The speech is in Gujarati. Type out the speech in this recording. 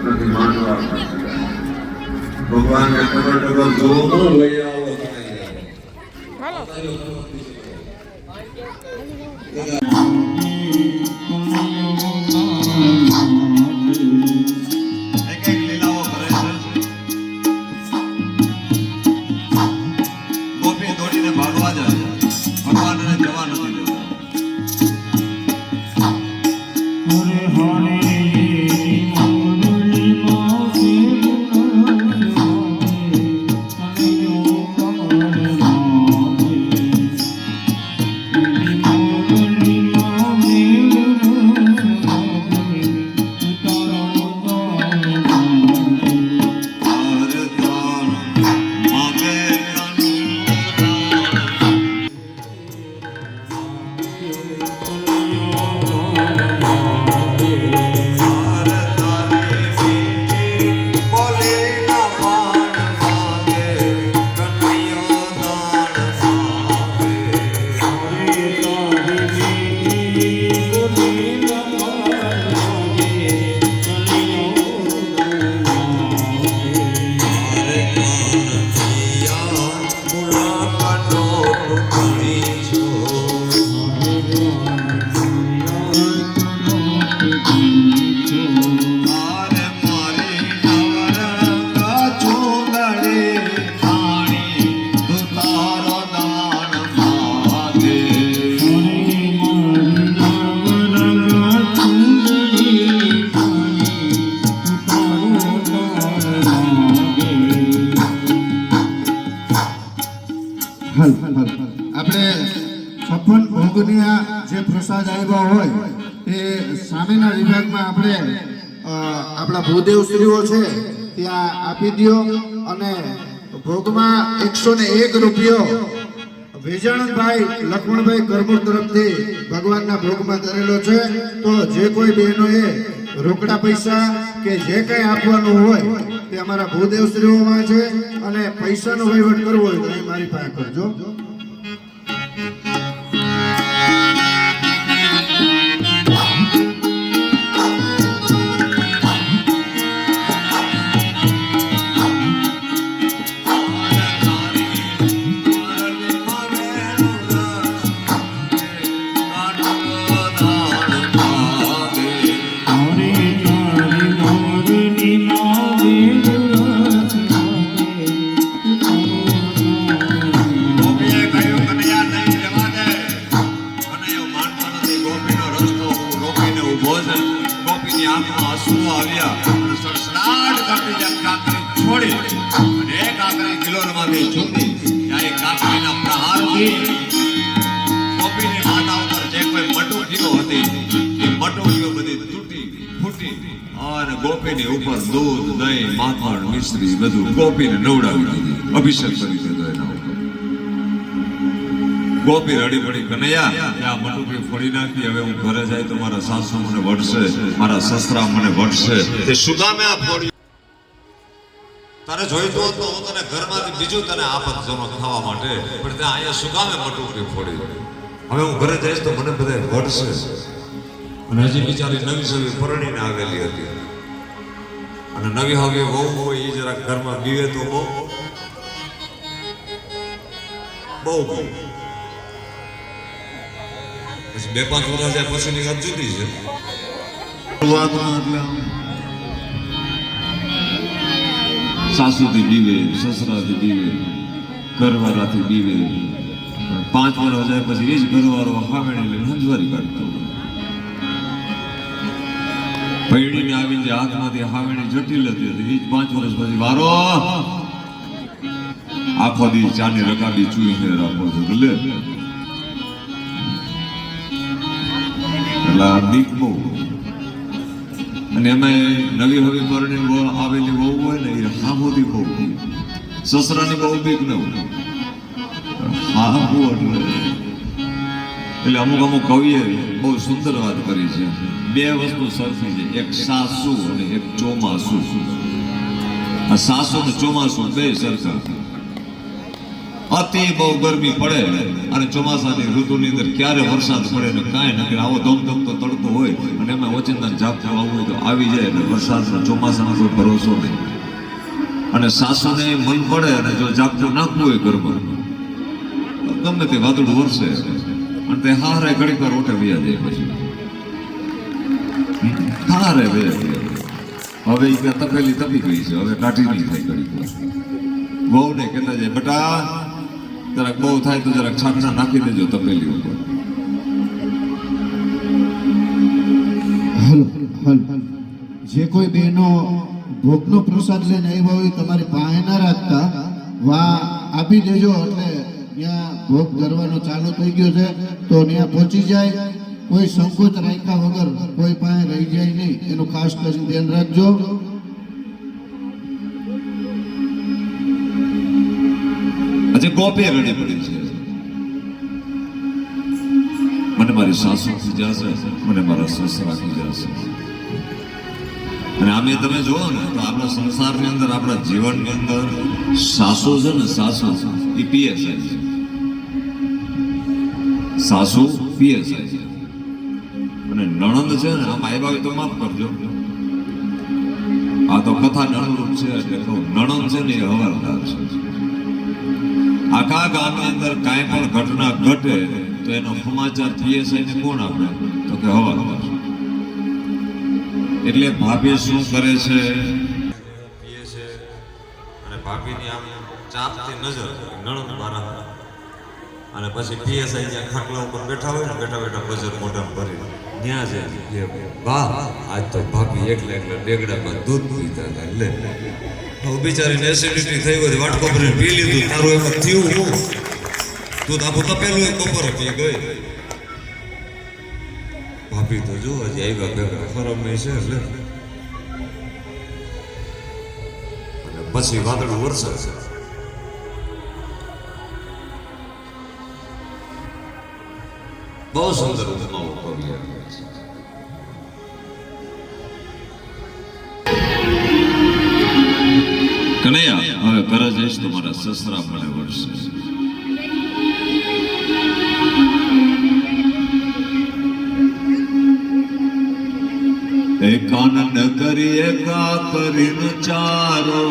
નથી માનવા ભગવાનને ખબર જોવો લઈ આવો આપણે છપ્પન ભોગની જે પ્રસાદ આવ્યા હોય એ સામેના વિભાગમાં આપણે આપણા ભૂદેવ શ્રીઓ છે ત્યાં આપી દો અને ભોગમાં 101 રૂપિયો વેજાણભાઈ લક્ષ્મણભાઈ કરમુર તરફથી ભગવાનના ભોગમાં ધરેલો છે. તો જે કોઈ બહેનોએ રોકડા પૈસા કે જે કંઈ આપવાનું હોય તે અમારા ભૂદેવ શ્રીઓમાં છે અને પૈસાનો વહીવટ કરવો હોય તો એ મારી પાસે કરજો. ગોપીની ઉપર દૂધ દહીં માખણ મિશ્રી બધું ગોપીને નવડાવી દીધી, અભિષેક કરી દીધો એનો. ગોપી રડી પડી કનૈયા આ મટુકી ફોડી નાખી, હવે હું ઘરે જાય તો મારા સાસુ મને વઢશે, મારા સસરા મને વઢશે. તે સુદામે આ ફોડી તારે જોઈતો હતો હું તને ઘરમાંથી બીજું તને આપત જમા ખાવા માટે, પણ ત્યાં અહીંયા સુદામે મટુકી ફોડી. હવે હું ઘરે જઈશ તો મને બધા વઢશે. અને હજી બિચારી નવી સવી પરણીને આવેલી હતી અને નવી હવે વહુ હોય એ જરા ઘરમાં બીવે તો બહુ પછી 2-5 વર્ષ જાય પછીની વાત જુદી છે. સાસુથી બીવે, સસરાથી બીવે, ઘરવાળાથી બીવે. 5 વર્ષ જાય પછી એ જ ઘરવાળો હામેણી લઈને હંજવારી કાઢતો. પૈડીને આવીને જે હાથમાંથી હાવેણી જટિલ હતી એ જ 5 વર્ષ પછી વારો આખો દી ચાની રકાબી ચૂઈને રાખો છો ભલે. એટલે આ બીક બહુ. અને એમાં નવી હવે પરણીને આવેલી બહુ હોય ને એ હામોદી બહુ, સસરાની બહુ બીક ન હોય. હાહુ એટલે અમુક કવિએ બહુ સુંદર વાત કરી છે. 2 વસ્તુ સરખી છે, એક સાસુ અને એક ચોમાસુ. આ સાસુ ને ચોમાસુ બે સરખા. અતિ બહુ ગરમી પડે અને ચોમાસાની ઋતુની અંદર ક્યારે વરસાદ પડે ને કાંઈ નક્કી. આવો ધમધમતો તડકો હોય અને એમાં ઓચિંતા ઝાપટું આવવું હોય તો આવી જાય. એટલે વરસાદનો ચોમાસાનો કોઈ ભરોસો નહીં. અને સાસુને મન પડે અને જો ઝાપટું નાખવું હોય ઘરમાં, ગમે તે વાદળું વરસે અને તે હારે ઘડીક વાર ઓટે વ્યા જાય. પછી હારે હવે એ તપેલી તપી ગઈ છે, હવે કાઢી નહીં થાય. ઘડીક વાર બહુ ને કહેતા જાય, બેટા જરાક બહુ થાય તો જરાક છાંટણા નાખી દેજો તપેલી ઉપર. જે કોઈ બહેનો ભોગનો પ્રસાદ લઈને આવ્યા હોય તમારી પાસે ના રાખતા, વા આપી દેજો. એટલે ત્યાં ભોગ કરવાનો ચાલુ થઈ ગયો છે તો ત્યાં પહોંચી જાય. કોઈ સંકોચ રાખ્યા વગર કોઈ પાસે રહી જાય નહીં, એનું ખાસ કરીને ધ્યાન રાખજો. આજે ગોપે રડી પડી છે. મને મારી સાસુ ખીજાશે, મને મારા સસરા ખીજાશે. અને આમે તમે જુઓ ને તો આપણા સંસારની અંદર, આપણા જીવનની અંદર સાસુ છે ને, સાસુ એ પીએસઆઈ છે. સાસુ પીએસઆઈ છે અને નણંદ છે ને, આમ આવ્યા હોય તો માફ કરજો, આ તો કથા અનુરૂપ છે એટલે કહું, નણંદ છે ને એ હવાલદાર છે. આખા ગામની અંદર કાંઈ પણ ઘટના ઘટે તો એનો સમાચાર પીએસઆઈ ને કોણ આપે? તો કે હવાલદાર. એટલે ભાભી શું કરે છે, પીએ છે અને ભાભીની આમ ચાપતી નજર નણંદ મારા, અને પછી પીએસઆઈ જ્યાં ખાટલા ઉપર બેઠા હોય ને, બેઠા બેઠા બજર મોઢામાં ભરી ત્યાં છે કે વાહ, આજ તો ભાભી એકલા એકલા ડેગડામાં દૂધ પીતા હતા. લે હવે બિચારીને એસિડિટી થઈ હોય, વાટકો ભરીને પી લીધું. તારું એમાં થયું હું, દૂધ આખું તપેલું બપોરે પી ગઈ. ભાભી તો જો હજી આવ્યા ભેગા ખરાબ નહીં છે. એટલે અને પછી વાદળું વરસે છે. બહુ સુંદર ઉપમાઓ કવિ આપ્યા છે. કનૈયા, હવે ઘરે જઈશ તો મારા સસરા મને વળશે. કાનન કરીએ કા કરીને ચારો